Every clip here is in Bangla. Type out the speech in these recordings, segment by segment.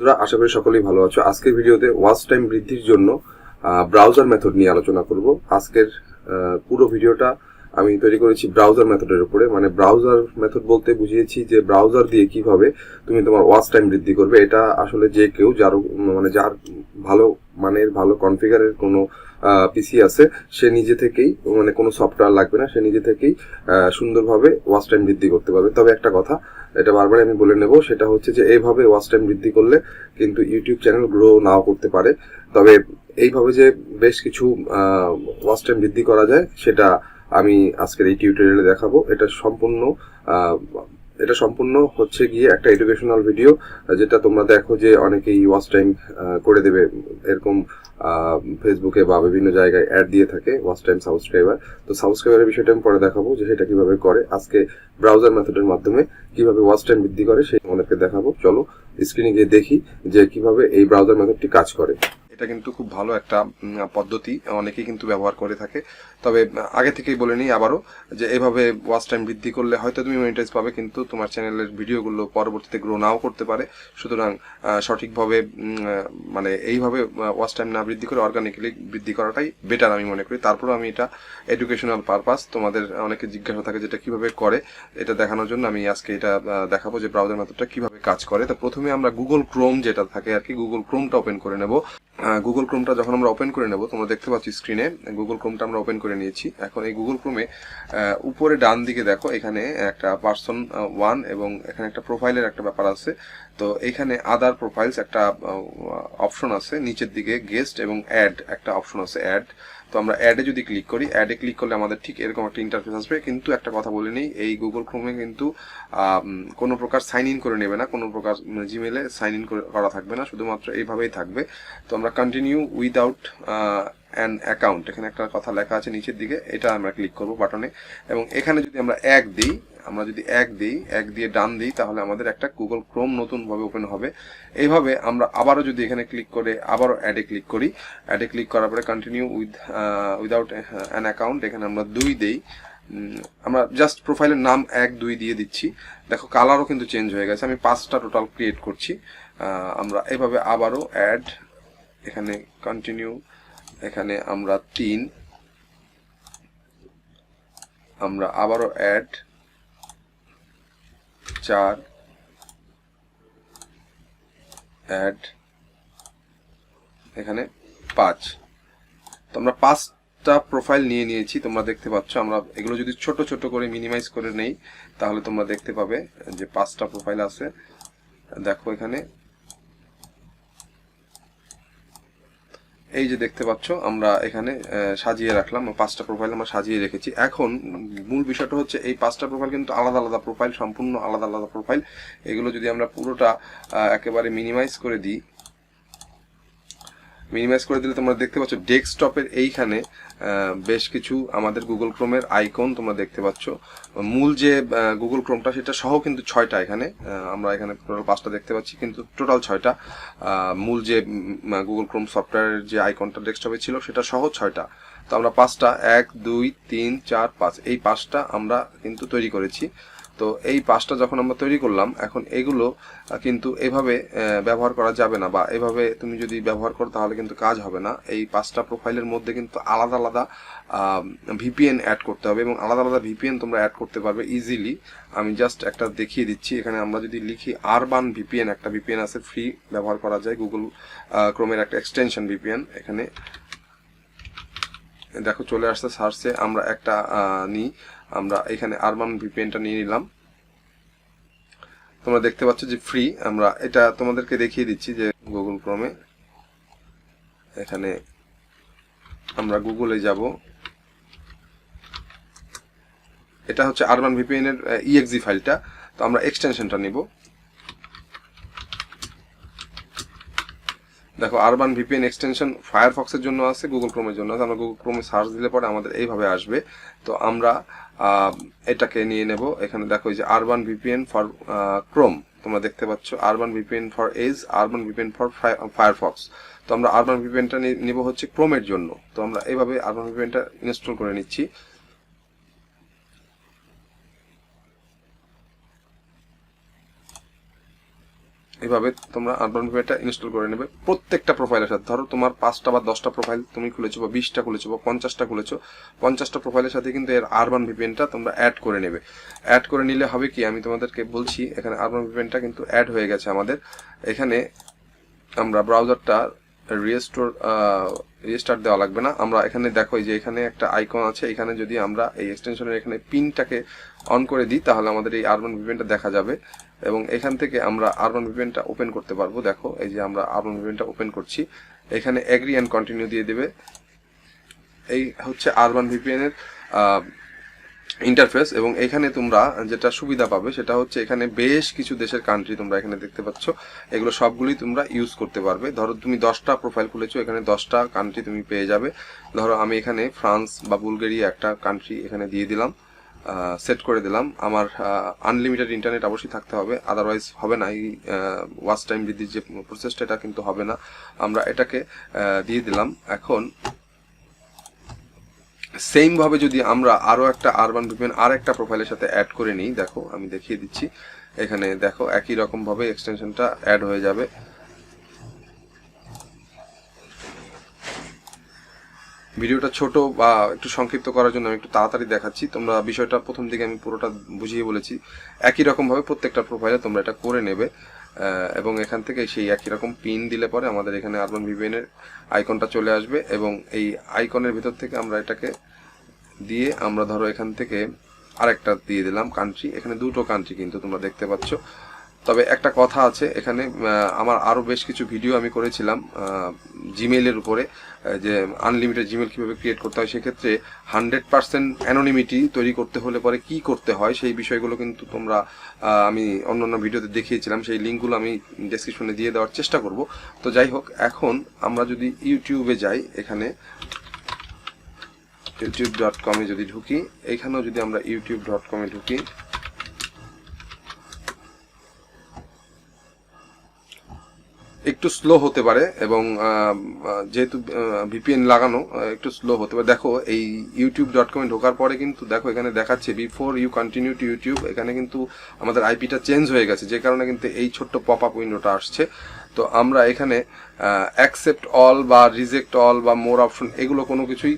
বন্ধুরা, আশা করি সকলেই ভালো আছো। আজকের ভিডিওতে ওয়াচ টাইম বৃদ্ধির জন্য ব্রাউজার মেথড নিয়ে আলোচনা করব। আজকের পুরো ভিডিওটা আমি তৈরি করেছি ব্রাউজার মেথডের উপরে। মানে ব্রাউজার মেথড বলতে বুঝিয়েছি যে ব্রাউজার দিয়ে কিভাবে তুমি তোমার ওয়াচ টাইম বৃদ্ধি করবে। এটা আসলে যে কেউ যার ভালো মানের ভালো কনফিগারের কোনো পিসি আছে, সে নিজে থেকেই কোনো সফটওয়্যার লাগবে না, সে নিজে থেকেই সুন্দরভাবে ওয়াচ টাইম বৃদ্ধি করতে পারবে। তবে একটা কথা, এটা বারবার আমি বলে নেব, সেটা হচ্ছে যে এইভাবে ওয়াচ টাইম বৃদ্ধি করলে কিন্তু ইউটিউব চ্যানেল গ্রো নাও করতে পারে। তবে এইভাবে যে বেশ কিছু ওয়াচ টাইম বৃদ্ধি করা যায়, সেটা আমি আজকের এই টিউটোরিয়ালে দেখাবো। এটা সম্পূর্ণ হচ্ছে গিয়ে একটা এডুকেশনাল ভিডিও, যেটা তোমরা দেখো যে অনেকেই ওয়াচ টাইম করে দেবে, এরকম ফেসবুকে বা বিভিন্ন জায়গায় অ্যাড দিয়ে থাকে ওয়াচ টাইম সাবস্ক্রাইবার। তো সাবস্ক্রাইবারের বিষয়টা আমি পরে দেখাবো যে সেটা কিভাবে করে। আজকে ব্রাউজার মেথডের মাধ্যমে কিভাবে ওয়াচ টাইম বৃদ্ধি করে সেই আমাদেরকে দেখাবো। চলো স্ক্রিনে গিয়ে দেখি যে কিভাবে এই ব্রাউজার মেথডটি কাজ করে। এটা কিন্তু খুব ভালো একটা পদ্ধতি, অনেকেই কিন্তু ব্যবহার করে থাকে। তবে আগে থেকেই বলে নিই আবারও যে এভাবে ওয়াচ টাইম বৃদ্ধি করলে হয়তো তুমি মনিটাইজ পাবে, কিন্তু তোমার চ্যানেলের ভিডিওগুলো পরবর্তীতে গ্রো নাও করতে পারে। সুতরাং সঠিকভাবে এইভাবে ওয়াচ টাইম না বৃদ্ধি করে অর্গানিক্যালি বৃদ্ধি করাটাই বেটার আমি মনে করি। তারপরে আমি এটা এডুকেশনাল পারপাস, তোমাদের অনেকে জিজ্ঞাসা থাকে যেটা কিভাবে করে, এটা দেখানোর জন্য আমি আজকে এটা দেখাবো যে ব্রাউজার মেথডটা কিভাবে কাজ করে। তো প্রথমে আমরা গুগল ক্রোম যেটা থাকে আর কি, গুগল ক্রোমটা ওপেন করে নেব। গুগল ক্রোমটা যখন আমরা ওপেন করে নেব, তোমরা দেখতে পাচ্ছ স্ক্রিনে গুগল ক্রোমটা আমরা ওপেন করে নিয়েছি। এখন এই গুগল ক্রোমে উপরে ডান দিকে দেখো, এখানে একটা পার্সন 1 এবং এখানে একটা প্রোফাইলের একটা ব্যাপার আছে। তো এখানে আদার প্রোফাইলস একটা অপশন আছে, নিচের দিকে গেস্ট এবং অ্যাড একটা অপশন আছে, অ্যাড। তো আমরা অ্যাডে যদি ক্লিক করি, অ্যাডে ক্লিক করলে আমাদের ঠিক এরকম একটা ইন্টারফেস আসবে। কিন্তু একটা কথা বলে নেই, এই গুগল ক্রোমে কিন্তু কোনো প্রকার সাইন ইন করে নেবে না, কোনো প্রকার জিমেলে সাইন ইন করা থাকবে না, শুধুমাত্র এইভাবেই থাকবে। তো আমরা কন্টিনিউ উইদাউট অ্যান অ্যাকাউন্ট, এখানে একটা কথা লেখা আছে নিচের দিকে, এটা আমরা ক্লিক করব বাটনে। এবং এখানে যদি আমরা এক দিয়ে ডান দিই, তাহলে আমাদের একটা গুগল ক্রোম নতুন ভাবে ওপেন হবে। এইভাবে আমরা আবারও যদি এখানে ক্লিক করে আবারও অ্যাডে ক্লিক করি, অ্যাডে ক্লিক করার পরে কন্টিনিউ উইদাউট অ্যান অ্যাকাউন্ট, এখানে আমরা 2 দেই। আমরা জাস্ট প্রোফাইলের নাম 1 2 দিয়ে দিচ্ছি। দেখো কালারও কিন্তু চেঞ্জ হয়ে গেছে। আমি 5টা টোটাল ক্রিয়েট করছি। আমরা এভাবে আবারও অ্যাড, এখানে কন্টিনিউ, এখানে আমরা 3, আমরা আবারও অ্যাড 4, অ্যাড এখানে 5। তো আমরা 5টা প্রোফাইল নিয়ে নিয়েছি, তোমরা দেখতে পাচ্ছ। আমরা এগুলো যদি ছোট ছোট করে মিনিমাইজ করে নেই, তাহলে তোমরা দেখতে পাবে যে 5টা প্রোফাইল আছে। দেখো এখানে এই যে দেখতে পাচ্ছ, আমরা এখানে সাজিয়ে রাখলাম, 5টা প্রোফাইল আমরা সাজিয়ে রেখেছি। এখন মূল বিষয়টা হচ্ছে এই 5টা প্রোফাইল কিন্তু আলাদা আলাদা প্রোফাইল, সম্পূর্ণ আলাদা আলাদা প্রোফাইল। এগুলো যদি আমরা পুরোটা একেবারে মিনিমাইজ করে দিই, তোমরা দেখতে পাচ্ছ ডেস্কটপের এইখানে বেশ কিছু আমাদের গুগল ক্রোমের আইকন তোমরা দেখতে পাচ্ছ। মূল যে গুগল ক্রোমটা সেটা সহ কিন্তু 6টা, এখানে আমরা এখানে টোটাল 5টা দেখতে পাচ্ছি, কিন্তু টোটাল 6টা। মূল যে গুগল ক্রোম সফটওয়্যারের যে আইকনটা ডেস্কটপে ছিল সেটা সহ 6টা। তো আমরা 5টা 1 2 3 4 5 এই 5টা আমরা কিন্তু তৈরি করেছি। তো এই 5টা যখন আমরা তৈরি করলাম, এখন এগুলো কিন্তু এভাবে ব্যবহার করা যাবে না, বা এভাবে তুমি যদি ব্যবহার করো তাহলে কিন্তু কাজ হবে না। এই 5টা প্রোফাইলের মধ্যে কিন্তু আলাদা আলাদা ভিপিএন অ্যাড করতে হবে, এবং আলাদা আলাদা ভিপিএন তোমরা অ্যাড করতে পারবে ইজিলি। আমি জাস্ট একটা দেখিয়ে দিচ্ছি। এখানে আমরা যদি লিখি আরবান ভিপিএন, একটা ভিপিএন আছে ফ্রি, ব্যবহার করা যায়, গুগল ক্রোমের একটা এক্সটেনশন ভিপিএন। এখানে দেখো চলে আসছে সার্চে, আমরা একটা নিই, আমরা এখানে আরবান ভিপিএনটা নিয়ে নিলাম। তোমরা দেখতে পাচ্ছ যে ফ্রি। আমরা এটা তোমাদেরকে দেখিয়ে দিচ্ছি যে গুগল ক্রোমে, এখানে আমরা গুগলে যাব, এটা হচ্ছে আরবান ভিপিএন এর exe ফাইলটা। তো আমরা এক্সটেনশনটা নিব। দেখো আরবান ভিপিএন এক্সটেনশন ফায়ারফক্সের জন্য আছে, গুগল ক্রোমের জন্য আছে। আমরা গুগল ক্রোমে সার্চ দিলে পরে আমাদের এইভাবে আসবে। তো আমরা এটাকে নিয়ে নেব। এখানে দেখো এই যে আরবান ভিপিএন ফর ক্রোম, তোমরা দেখতে পাচ্ছ Urban VPN for Edge, Urban VPN for Firefox. তো আমরা আরবান ভিপিএনটা নিব হচ্ছে ক্রোমের জন্য। তো আমরা এইভাবে আরবান ভিপিএনটা ইনস্টল করে নিচ্ছি। এইভাবে তোমরা আরবান ভিপিএনটা ইনস্টল করে নেবে প্রত্যেকটা প্রোফাইলের সাথে। ধরো তোমার 5টা বা 10টা প্রোফাইল তুমি খুলেছো, বা 20টা খুলেছো, বা 50টা খুলেছো, 50টা প্রোফাইলের সাথে কিন্তু এর আরবান ভিপিএনটা তোমরা অ্যাড করে নেবে। অ্যাড করে নিলে হবে কি, আমি তোমাদেরকে বলছি, এখানে আরবান ভিপিএনটা কিন্তু অ্যাড হয়ে গেছে আমাদের। এখানে আমরা ব্রাউজারটা রিস্টার্ট দেওয়া লাগবে না। আমরা এখানে দেখো যে এখানে একটা আইকন আছে, এখানে যদি আমরা এই এক্সটেনশনের এখানে পিনটাকে অন করে দিই তাহলে আমাদের এই আরবান ভিপিএনটা দেখা যাবে, এবং এখান থেকে আমরা আরবান ভিপিএনটা ওপেন করতে পারবো। দেখো এই যে আমরা আরবান ভিপিএনটা ওপেন করছি, এখানে এগ্রি অ্যান্ড কন্টিনিউ দিয়ে দেবে। এই হচ্ছে আরবান ভিপিএন এর ইন্টারফেস, এবং এখানে তোমরা যেটা সুবিধা পাবে সেটা হচ্ছে এখানে বেশ কিছু দেশের কান্ট্রি তোমরা এখানে দেখতে পাচ্ছ, এগুলো সবগুলোই তোমরা ইউজ করতে পারবে। ধরো তুমি 10টা প্রোফাইল খুলেছো, এখানে 10টা কান্ট্রি তুমি পেয়ে যাবে। ধরো আমি এখানে ফ্রান্স বা বুলগেরিয়া একটা কান্ট্রি এখানে দিয়ে দিলাম, সেট করে দিলাম। আমার আনলিমিটেড ইন্টারনেট অবশ্যই থাকতে হবে, আদারওয়াইজ হবে না। এই ওয়াচ টাইম বৃদ্ধির যে প্রসেসটা এটা কিন্তু হবে না। আমরা এটাকে দিয়ে দিলাম। এখন সেম ভাবে যদি আমরা আরো একটা আরবান ভিপিএন আর একটা প্রোফাইলের সাথে অ্যাড করে নিই, দেখো আমি দেখিয়ে দিচ্ছি। এখানে দেখো একই রকম ভাবে এক্সটেনশনটা অ্যাড হয়ে যাবে। ভিডিওটা ছোট বা একটু সংক্ষিপ্ত করার জন্য আমি একটু তাড়াতাড়ি দেখাচ্ছি, তোমরা বিষয়টা প্রথম দিকে আমি পুরোটা বুঝিয়ে বলেছি। একই রকম ভাবে প্রত্যেকটা প্রোফাইলে তোমরা এটা করে নেবে, এবং এখান থেকে সেই একই রকম পিন দিলে পরে আমাদের এখানে আরবান ভিপিএন এর আইকনটা চলে আসবে, এবং এই আইকনের ভিতর থেকে আমরা এটাকে দিয়ে আমরা ধরো এখান থেকে আরেকটা দিয়ে দিলাম কান্ট্রি। এখানে দুটো কান্ট্রি কিন্তু তোমরা দেখতে পাচ্ছ। তবে একটা কথা আছে, এখানে আমার আরো বেশ কিছু ভিডিও আমি করেছিলাম জিমেইলের উপরে, যে আনলিমিটেড জিমেইল কিভাবে ক্রিয়েট করতে হয়। সেক্ষেত্রে 100% অ্যানোনিমিটি তৈরি করতে হলে পরে কি করতে হয় সেই বিষয়গুলো কিন্তু তোমরা আমি অন্যান্য ভিডিওতে দেখিয়েছিলাম, সেই লিঙ্কগুলো আমি ডেসক্রিপশনে দিয়ে দেওয়ার চেষ্টা করব। তো যাই হোক, এখন আমরা যদি ইউটিউবে যাই, এখানে youtube.com-এ যদি ঢুকি, এখানেও যদি আমরা youtube.com-এ ঢুকি, একটু স্লো হতে পারে, এবং যেহেতু ভিপিএন লাগানো একটু স্লো হতে পারে। দেখো এই youtube.com-এ ঢোকার পরে কিন্তু দেখো এখানে দেখাচ্ছে before you continue to YouTube, এখানে কিন্তু আমাদের আইপিটা চেঞ্জ হয়ে গেছে, যে কারণে কিন্তু এই ছোট্ট পপ আপ উইন্ডোটা আসছে। তো আমরা এখানে অ্যাকসেপ্ট অল বা রিজেক্ট অল বা মোর অপশন এগুলো কোনো কিছুই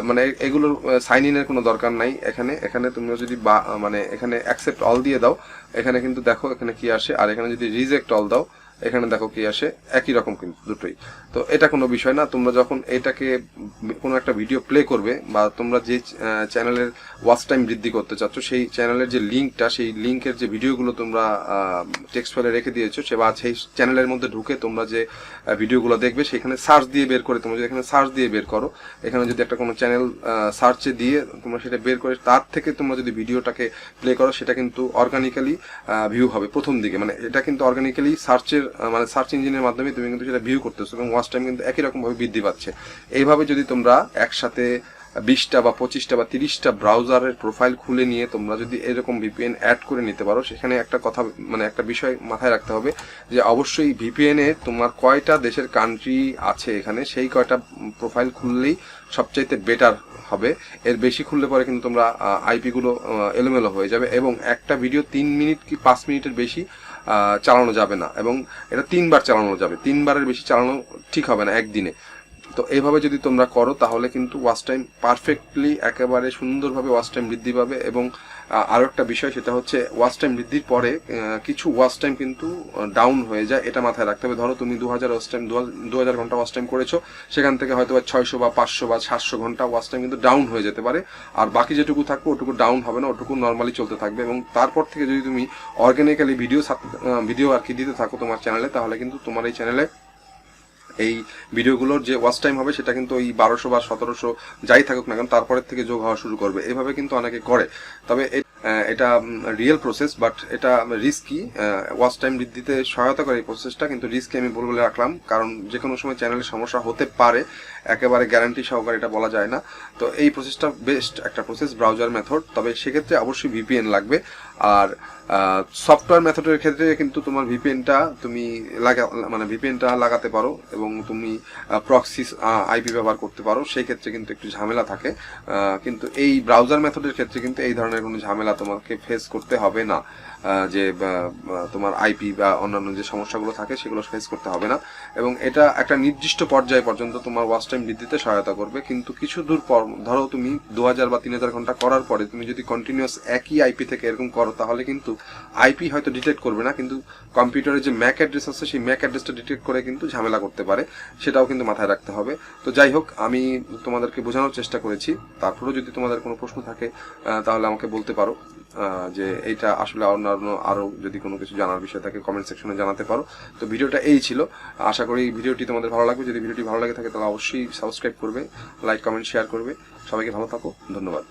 মানে এগুলোর সাইন ইনের কোনো দরকার নাই। এখানে তোমরা যদি মানে এখানে অ্যাকসেপ্ট অল দিয়ে দাও, এখানে কিন্তু দেখো এখানে কি আসে, আর এখানে যদি রিজেক্ট অল দাও এখানে দেখো কি আসে, একই রকম কিন্তু দুটোই। তো এটা কোনো বিষয় না। তোমরা যখন এটাকে কোনো একটা ভিডিও প্লে করবে, বা তোমরা যে চ্যানেলের ওয়াচ টাইম বৃদ্ধি করতে চাচ্ছ সেই চ্যানেলের যে লিঙ্কটা, সেই লিঙ্কের যে ভিডিওগুলো তোমরা টেক্সট ফাইলে রেখে দিয়েছো, বা সেই চ্যানেলের মধ্যে ঢুকে তোমরা যে ভিডিওগুলো দেখবে সেখানে সার্চ দিয়ে বের করে, তোমরা যদি এখানে সার্চ দিয়ে বের করো, এখানে যদি একটা কোনো চ্যানেল সার্চে দিয়ে তোমরা সেটা বের করে তার থেকে তোমরা যদি ভিডিওটাকে প্লে করো, সেটা কিন্তু অর্গানিক্যালি ভিউ হবে প্রথম দিকে। মানে এটা কিন্তু অর্গানিক্যালি সার্চের মানে সার্চ ইঞ্জিনের মাধ্যমে তুমি কিন্তু সেটা ভিউ করতেছো, এবং ওয়াচ টাইম কিন্তু একই রকম ভাবে বৃদ্ধি পাচ্ছে। এইভাবে যদি তোমরা একসাথে 20টা বা 25টা বা 30টা ব্রাউজারের প্রোফাইল খুলে নিয়ে তোমরা যদি এরকম ভিপিএন অ্যাড করে নিতে পারো, সেখানে একটা কথা মানে একটা বিষয় মাথায় রাখতে হবে, যে অবশ্যই ভিপিএনে তোমার কয়টা দেশের কান্ট্রি আছে এখানে, সেই কয়টা প্রোফাইল খুললেই সবচাইতে বেটার হবে। এর বেশি খুললে পরে কিন্তু তোমরা আইপি গুলো এলোমেলো হয়ে যাবে, এবং একটা ভিডিও 3 মিনিট কি 5 মিনিটের বেশি চালানো যাবে না, এবং এটা 3বার চালানো যাবে, 3বারের বেশি চালানো ঠিক হবে না একদিনে। তো এইভাবে যদি তোমরা করো তাহলে কিন্তু ওয়াচ টাইম পারফেক্টলি একেবারে সুন্দরভাবে ওয়াচ টাইম বৃদ্ধি পাবে। এবং আরো একটা বিষয়, সেটা হচ্ছে ওয়াচ টাইম বৃদ্ধির পরে কিছু ওয়াচ টাইম কিন্তু ডাউন হয়ে যায়, এটা মাথায় রাখতে হবে। ধরো তুমি 2000 ঘন্টা ওয়াচ টাইম করেছো, সেখান থেকে হয়তো 600 বা 500 বা 700 ঘন্টা ওয়াচ টাইম কিন্তু ডাউন হয়ে যেতে পারে, আর বাকি যেটুকু থাকবে ওটুকু ডাউন হবে না, ওটুকু নর্মালি চলতে থাকবে। এবং তারপর থেকে যদি তুমি অর্গানিক্যালি ভিডিও আর কি দিতে থাকো তোমার চ্যানেলে, তাহলে কিন্তু তোমার এই চ্যানেলে এই ভিডিওগুলোর যে ওয়াচ টাইম হবে সেটা কিন্তু ওই 1200 বা 1700 যাই থাকুক না কেন তারপরের থেকে যোগ হওয়া শুরু করবে। এভাবে কিন্তু অনেকে করে, তবে এটা রিয়েল প্রসেস, বাট এটা রিস্কি। ওয়াচ টাইম বৃদ্ধিতে সহায়তা করে এই প্রসেসটা, কিন্তু রিস্কি আমি বলে রাখলাম, কারণ যে কোনো সময় চ্যানেলের সমস্যা হতে পারে, একেবারে গ্যারান্টি সহকারে এটা বলা যায় না। তো এই প্রসেসটা বেস্ট একটা প্রসেস, ব্রাউজার মেথড। তবে সেক্ষেত্রে অবশ্যই ভিপিএন লাগবে। আর সফটওয়্যার মেথডের ক্ষেত্রে কিন্তু তোমার ভিপিএনটা তুমি ভিপিএনটা লাগাতে পারো, এবং তুমি প্রক্সি আইপি ব্যবহার করতে পারো, সেই ক্ষেত্রে কিন্তু একটু ঝামেলা থাকে। কিন্তু এই ব্রাউজার মেথডের ক্ষেত্রে কিন্তু এই ধরনের কোনো ঝামেলা তোমাকে ফেস করতে হবে না। যে তোমার আইপি বা অন্যান্য যে সমস্যাগুলো থাকে সেগুলো ফেস করতে হবে না, এবং এটা একটা নির্দিষ্ট পর্যায় পর্যন্ত তোমার ওয়াচ টাইম বৃদ্ধিতে সহায়তা করবে। কিন্তু কিছু দূর পর ধরো তুমি 2000 বা 3000 ঘন্টা করার পরে তুমি যদি কন্টিনিউয়াস একই আইপি থেকে এরকম করো, তাহলে কিন্তু আইপি হয়তো ডিটেক্ট করবে না, কিন্তু কম্পিউটারের যে ম্যাক অ্যাড্রেস আছে সেই ম্যাক অ্যাড্রেসটা ডিটেক্ট করে কিন্তু ঝামেলা করতে পারে, সেটাও কিন্তু মাথায় রাখতে হবে। তো যাই হোক, আমি তোমাদেরকে বোঝানোর চেষ্টা করেছি। তারপরেও যদি তোমাদের কোনো প্রশ্ন থাকে তাহলে আমাকে বলতে পারো, যে এইটা আসলে অন্যান্য আরও যদি কোনো কিছু জানার বিষয় থাকে কমেন্ট সেকশনে জানাতে পারো। তো ভিডিওটা এই ছিল, আশা করি ভিডিওটি তোমাদের ভালো লাগবে। যদি ভিডিওটি ভালো লাগে থাকে তাহলে অবশ্যই সাবস্ক্রাইব করবে, লাইক কমেন্ট শেয়ার করবে। সবাইকে ভালো থাকো, ধন্যবাদ।